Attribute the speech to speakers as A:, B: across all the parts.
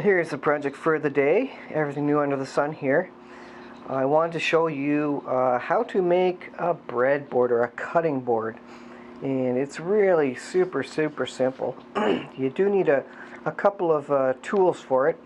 A: Here's the project for the day. Everything new under the sun here. I wanted to show you how to make a breadboard or a cutting board. And it's really super simple. You do need a couple of tools for it.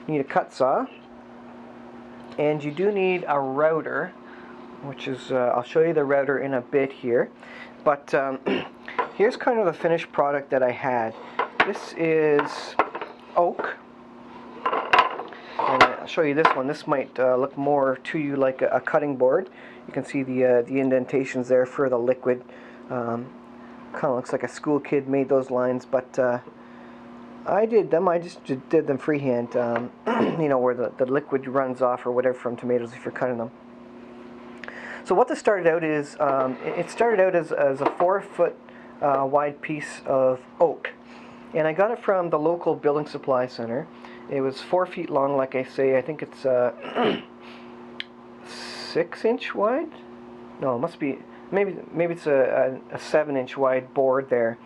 A: You need a cut saw. And you do need a router, which is, I'll show you the router in a bit here. But here's kind of the finished product that I had. This is oak. And I'll show you this one. This might look more to you like a cutting board. You can see the indentations there for the liquid. Kind of looks like a school kid made those lines, but I did them. I just did them freehand. You know, where the liquid runs off or whatever from tomatoes if you're cutting them. So what this started out is, it started out as a 4-foot wide piece of oak. And I got it from the local building supply center. It was 4 feet long, like I say. I think it's 6-inch wide. No, it must be maybe it's a 7-inch wide board there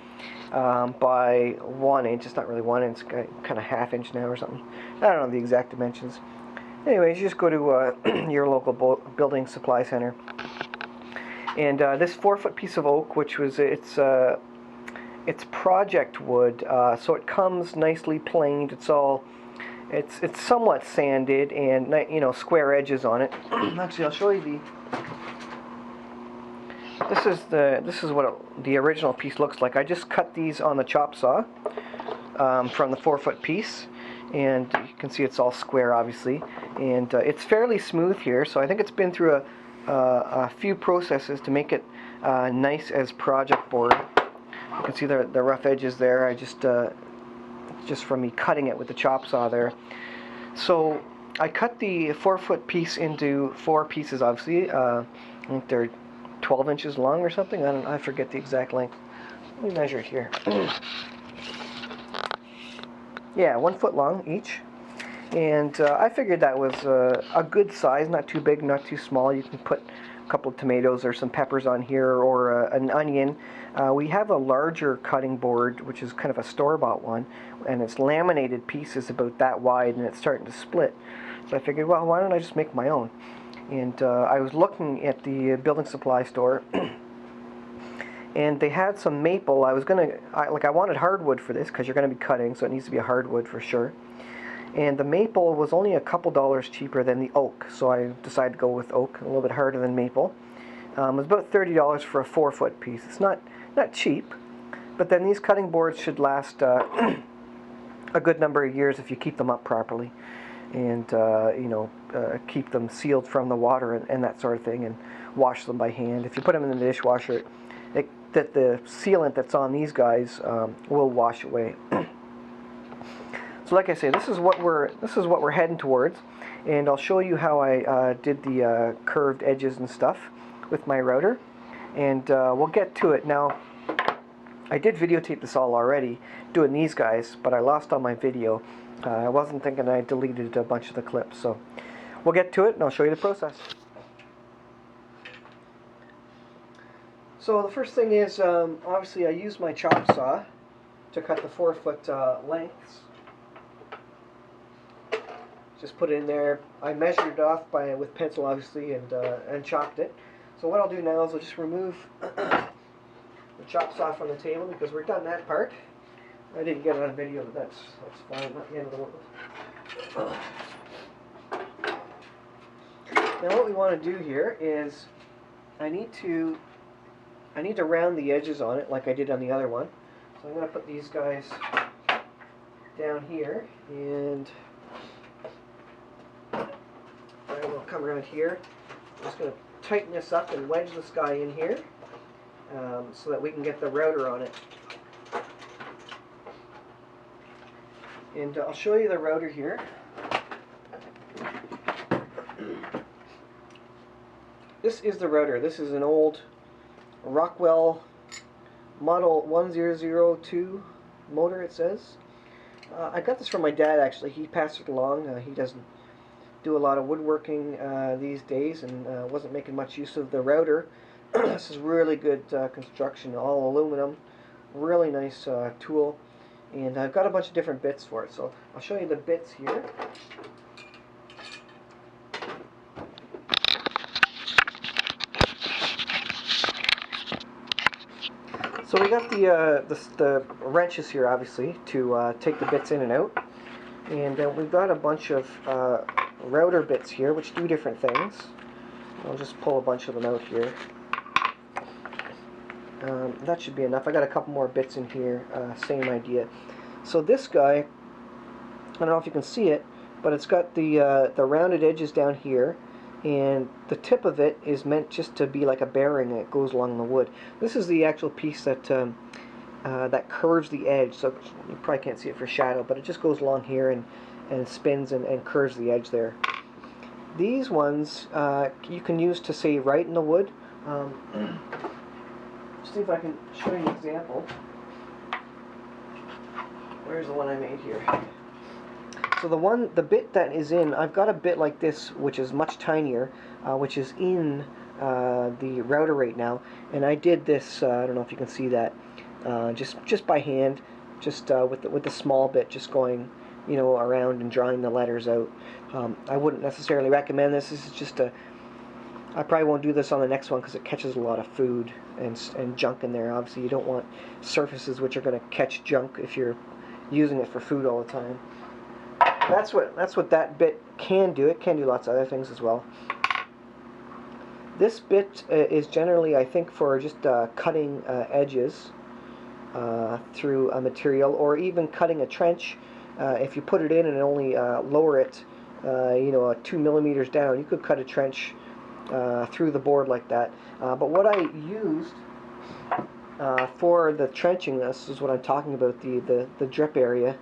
A: by 1 inch. It's not really 1 inch, kind of ½ inch now or something. I don't know the exact dimensions. Anyways, you just go to your local building supply center. And this 4-foot piece of oak, which was it's project wood, so it comes nicely planed. It's somewhat sanded and, you know, square edges on it. Actually, I'll show you this is what the original piece looks like. I just cut these on the chop saw from the 4-foot piece, and you can see it's all square, obviously, and it's fairly smooth here. So I think it's been through a few processes to make it nice as project board. You can see the rough edges there. I just from me cutting it with the chop saw there. So I cut the 4-foot piece into 4 pieces, obviously. I think they're 12 inches long or something. I forget the exact length. Let me measure it here. Yeah, 1 foot long each. And I figured that was a good size, not too big, not too small. You can put a couple of tomatoes or some peppers on here, or an onion. We have a larger cutting board, which is kind of a store-bought one, and it's laminated pieces about that wide, and it's starting to split. So I figured, well, why don't I just make my own? And I was looking at the building supply store, and they had some maple. I wanted hardwood for this because you're going to be cutting, so it needs to be a hardwood for sure. And the maple was only a couple dollars cheaper than the oak, so I decided to go with oak, a little bit harder than maple. It was about $30 for a 4-foot piece. It's not cheap, but then these cutting boards should last a good number of years if you keep them up properly, and you know, keep them sealed from the water and that sort of thing, and wash them by hand. If you put them in the dishwasher, that the sealant that's on these guys will wash away. So like I say, this is what we're heading towards, and I'll show you how I did the curved edges and stuff with my router, and we'll get to it. Now, I did videotape this all already, doing these guys, but I lost all my video. I wasn't thinking I deleted a bunch of the clips, so we'll get to it, and I'll show you the process. So the first thing is, obviously I used my chop saw to cut the 4-foot lengths. Just put it in there. I measured it off with pencil, obviously, and chopped it. So what I'll do now is I'll just remove the chop saw from the table, because we're done that part. I didn't get it on video, but that's fine. Not the end of the world. Now what we want to do here is I need to round the edges on it like I did on the other one. So I'm going to put these guys down here, and I will come around here. I'm just going to tighten this up and wedge this guy in here so that we can get the router on it. And I'll show you the router here. This is the router. This is an old Rockwell Model 1002 motor, it says. I got this from my dad, actually. He passed it along. He doesn't do a lot of woodworking these days, and wasn't making much use of the router. This is really good construction, all aluminum. Really nice tool. And I've got a bunch of different bits for it, so I'll show you the bits here. So we got the wrenches here, obviously, to take the bits in and out. And we've got a bunch of router bits here, which do different things. I'll just pull a bunch of them out here. That should be enough. I got a couple more bits in here, same idea. So this guy, I don't know if you can see it, but it's got the rounded edges down here, and the tip of it is meant just to be like a bearing that goes along the wood. This is the actual piece that that curves the edge, so you probably can't see it for shadow, but it just goes along here and spins and curves the edge there. These ones you can use to, say, write in the wood. See if I can show you an example. Where's the one I made here? So the bit that is in, I've got a bit like this, which is much tinier, which is in the router right now, and I did this. I don't know if you can see that, just by hand, just with the small bit, just going, you know, around and drawing the letters out. I wouldn't necessarily recommend this. This is just a. I probably won't do this on the next one because it catches a lot of food and junk in there. Obviously, you don't want surfaces which are going to catch junk if you're using it for food all the time. That's what that bit can do. It can do lots of other things as well. This bit is generally, I think, for just cutting edges through a material, or even cutting a trench. If you put it in and only lower it, 2 millimeters down, you could cut a trench through the board like that. But what I used for the trenching, this is what I'm talking about, the drip area.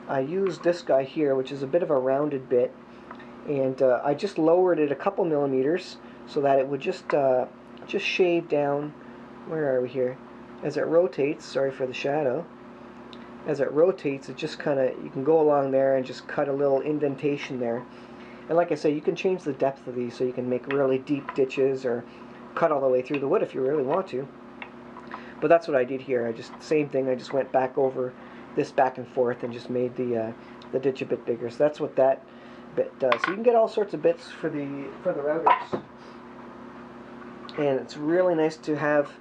A: I used this guy here, which is a bit of a rounded bit, and I just lowered it a couple millimeters so that it would just shave down. Where are we here? As it rotates, sorry for the shadow, as it rotates, it just kind of, you can go along there and just cut a little indentation there. And like I say, you can change the depth of these so you can make really deep ditches or cut all the way through the wood if you really want to. But that's what I did here. Same thing, I just went back over this back and forth and just made the ditch a bit bigger. So that's what that bit does. So you can get all sorts of bits for the routers. And it's really nice to have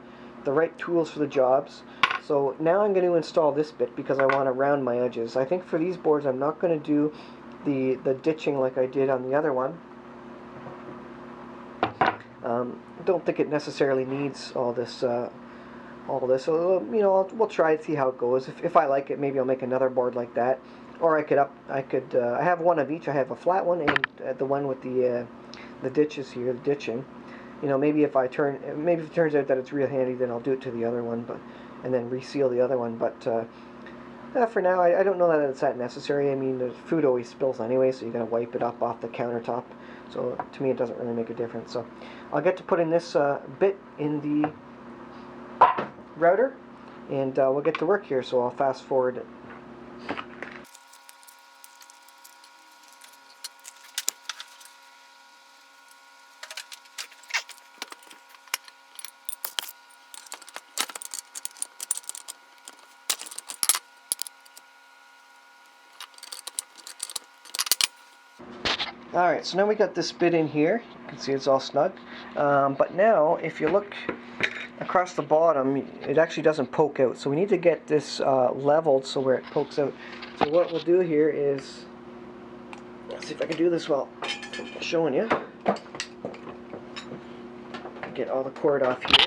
A: the right tools for the jobs. So now I'm going to install this bit because I want to round my edges. I think for these boards I'm not going to do the ditching like I did on the other one. Don't think it necessarily needs all this. So, we'll try it, see how it goes. If I like it, maybe I'll make another board like that, or I have one of each. I have a flat one and the one with the ditches here, the ditching. Maybe if it turns out that it's real handy, then I'll do it to the other one, and then reseal the other one. But for now, I don't know that it's that necessary. I mean, the food always spills anyway, so you're going to wipe it up off the countertop. So to me, it doesn't really make a difference. So I'll get to putting this bit in the router, and we'll get to work here. So I'll fast forward it. Alright, so now we got this bit in here. You can see it's all snug. But now, if you look across the bottom, it actually doesn't poke out. So we need to get this leveled so where it pokes out. So what we'll do here is, let's see if I can do this while showing you. Get all the cord off here.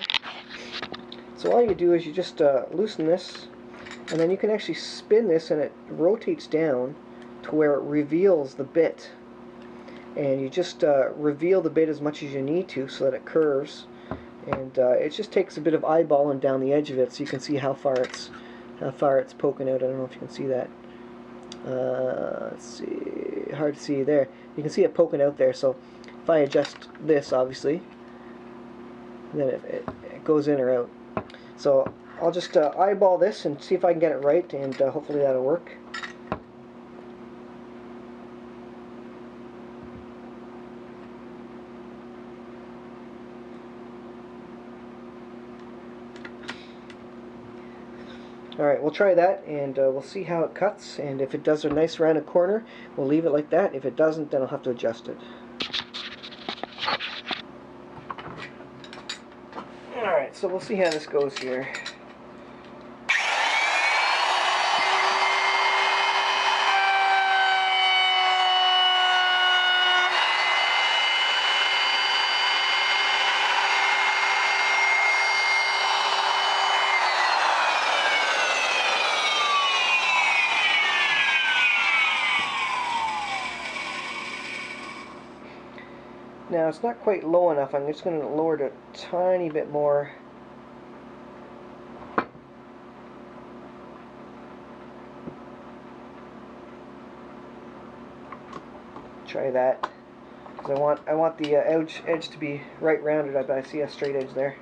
A: So all you do is you just loosen this, and then you can actually spin this and it rotates down to where it reveals the bit. And you just reveal the bit as much as you need to so that it curves, and it just takes a bit of eyeballing down the edge of it so you can see how far it's poking out. I don't know if you can see that. Let's see, hard to see there. You can see it poking out there. So if I adjust this, obviously, then it goes in or out. So I'll just eyeball this and see if I can get it right, and hopefully that'll work. Alright, we'll try that, and we'll see how it cuts, and if it does a nice rounded corner, we'll leave it like that. If it doesn't, then I'll have to adjust it. Alright, so we'll see how this goes here. Now it's not quite low enough. I'm just going to lower it a tiny bit more. Try that, because I want the edge to be right rounded. I see a straight edge there.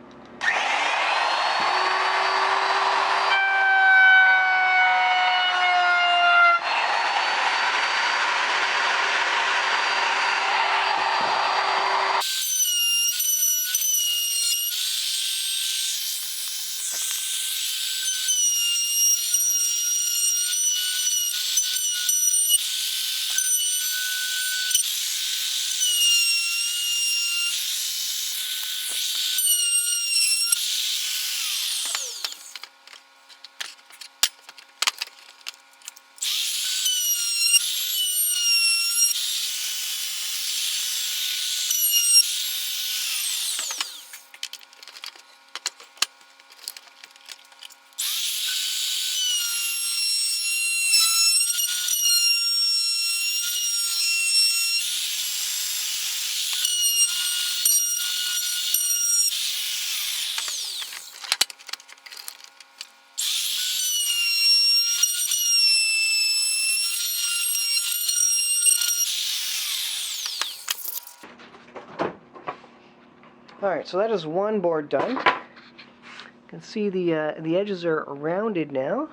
A: Alright, so that is one board done. You can see the edges are rounded now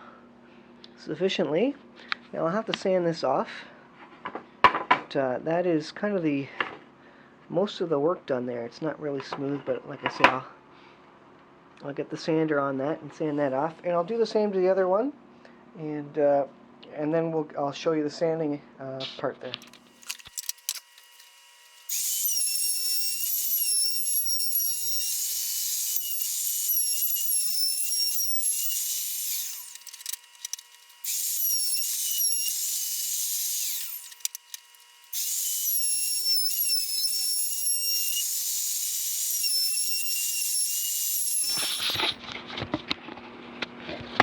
A: sufficiently. Now I'll have to sand this off. But that is kind of most of the work done there. It's not really smooth, but like I say, I'll get the sander on that and sand that off. And I'll do the same to the other one. And then I'll show you the sanding part there.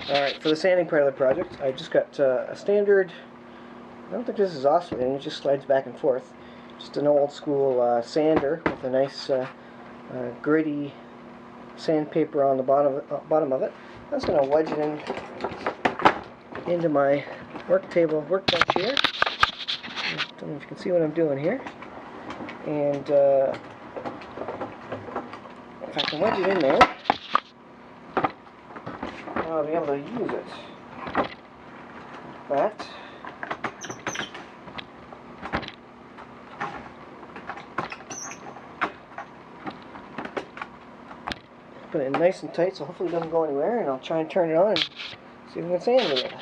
A: Alright, for the sanding part of the project, I just got a standard, I don't think this is oscillating, it just slides back and forth. Just an old school sander with a nice gritty sandpaper on the bottom of it. I'm just going to wedge it into my workbench here. I don't know if you can see what I'm doing here. And if I can wedge it in there, I'll be able to use it. That. Put it in nice and tight so hopefully it doesn't go anywhere, and I'll try and turn it on and see if we can sand with it.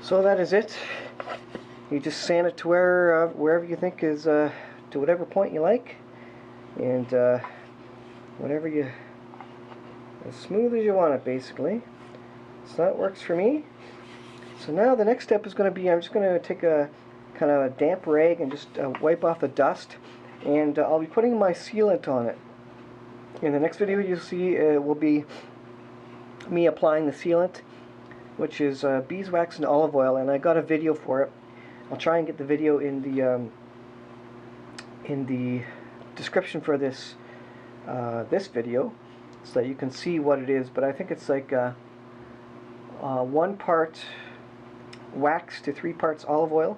A: So that is it. You just sand it to wherever you think is to whatever point you like, and whatever you, as smooth as you want it, basically. So that works for me. So now the next step is going to be, I'm just going to take a kind of a damp rag and just wipe off the dust, and I'll be putting my sealant on it. In the next video you'll see will be me applying the sealant, which is beeswax and olive oil, and I got a video for it. I'll try and get the video in the description for this this video, so that you can see what it is. But I think it's like 1 part wax to 3 parts olive oil,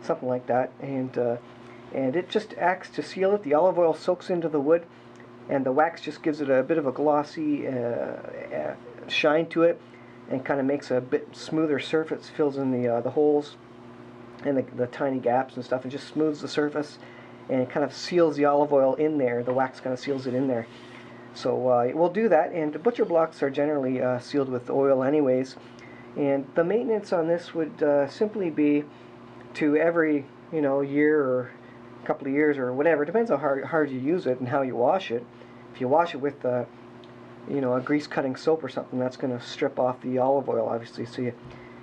A: something like that, and it just acts to seal it. The olive oil soaks into the wood, and the wax just gives it a bit of a glossy shine to it, and kind of makes a bit smoother surface, fills in the holes and the tiny gaps and stuff, and just smooths the surface, and it kind of seals the olive oil in there. The wax kind of seals it in there. So we'll do that, and the butcher blocks are generally sealed with oil anyways, and the maintenance on this would simply be to every year or a couple of years or whatever, it depends on how hard you use it and how you wash it. If you wash it with a grease cutting soap or something, that's going to strip off the olive oil, obviously, so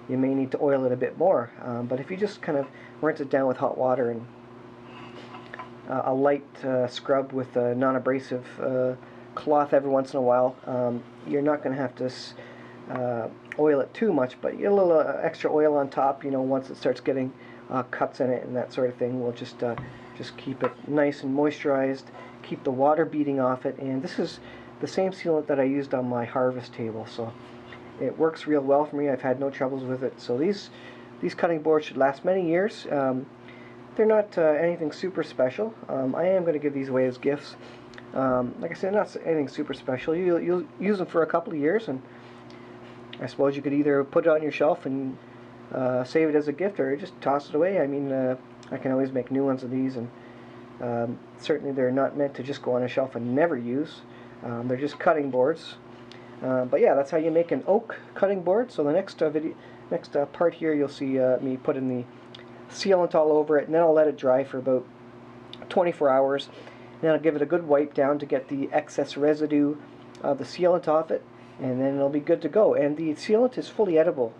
A: you may need to oil it a bit more. But if you just kind of rinse it down with hot water and a light scrub with a non-abrasive cloth every once in a while, you're not going to have to oil it too much, but a little extra oil on top, once it starts getting cuts in it and that sort of thing, will just keep it nice and moisturized, keep the water beating off it. And this is the same sealant that I used on my harvest table, so it works real well for me. I've had no troubles with it. So these cutting boards should last many years. They're not anything super special. I am going to give these away as gifts. Like I said, not anything super special. You'll use them for a couple of years, and I suppose you could either put it on your shelf and save it as a gift, or just toss it away. I mean, I can always make new ones of these, and certainly they're not meant to just go on a shelf and never use. They're just cutting boards. But yeah, that's how you make an oak cutting board. So the next part here, you'll see me putting the sealant all over it, and then I'll let it dry for about 24 hours. And then I'll give it a good wipe down to get the excess residue of the sealant off it, and then it'll be good to go. And the sealant is fully edible.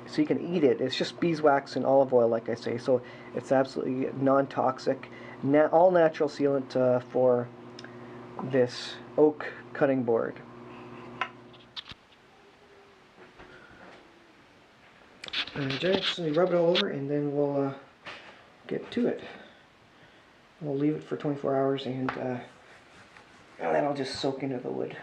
A: So you can eat it. It's just beeswax and olive oil, like I say, so it's absolutely non-toxic. All natural sealant for this oak cutting board. And just rub it all over, and then we'll get to it. We'll leave it for 24 hours, and then I'll just soak into the wood.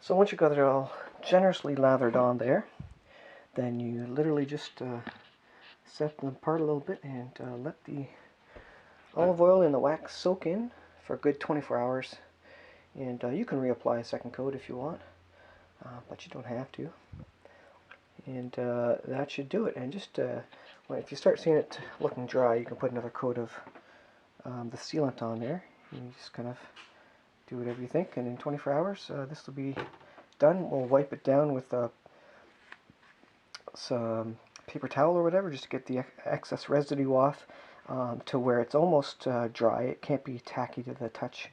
A: So once you've got it all generously lathered on there, then you literally just set them apart a little bit and let the olive oil and the wax soak in for a good 24 hours. And you can reapply a second coat if you want, but you don't have to. And that should do it. And just well, if you start seeing it looking dry, you can put another coat of the sealant on there. You just kind of do whatever you think, and in 24 hours this will be done. We'll wipe it down with some paper towel or whatever, just to get the excess residue off, to where it's almost dry. It can't be tacky to the touch.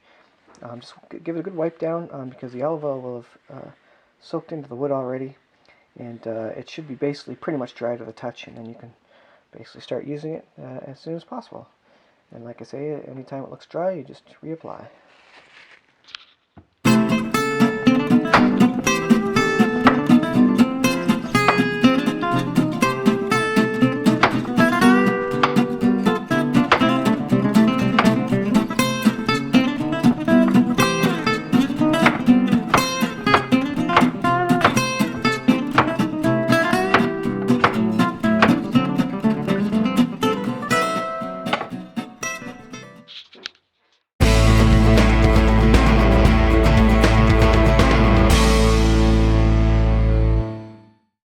A: Just give it a good wipe down, because the olive oil will have soaked into the wood already, and it should be basically pretty much dry to the touch, and then you can basically start using it as soon as possible. And like I say, anytime it looks dry, you just reapply.